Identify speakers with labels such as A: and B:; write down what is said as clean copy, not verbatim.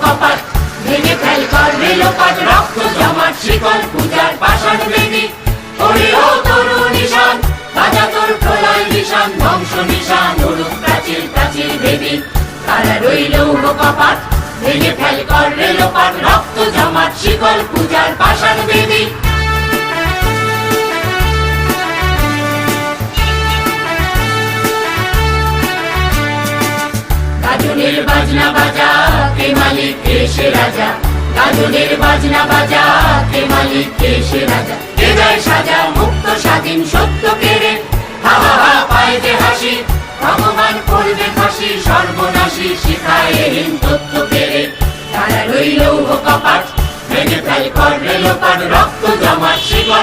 A: কপাট, ভেঙে ফেল কর রেলোপাট, রক্ত জমাট শিকল পূজার পাষাণ বেদী। ওরে ও তরু নিশান, বাজা তোর প্রলয় নিশান, ধ্বংস নিশান উড়ুক প্রাচীর প্রাচীর বেদী। তারা রইল কপাট, ভেঙে ফেল কর রেলোপাট, রক্ত জমাট শিকল পূজার পাষাণ বেদী। গাজনের বাজনা বাজা, কে মালিক কে সে রাজা, গাজনের বাজনা বাজা, কে মালিক কে সে রাজা। কে দেয় সাজা মুক্ত স্বাধীন সত্য কেড়ে, হা হা হা পায় যে হাসি, ভগবান করবে ফাঁসি, সর্বনাশী শিখায় হীন তত্ত্ব কেড়ে। তারা রইল কপাট, ভেঙে ফেল কর রেলোপাট, রক্ত জমাট শিকল।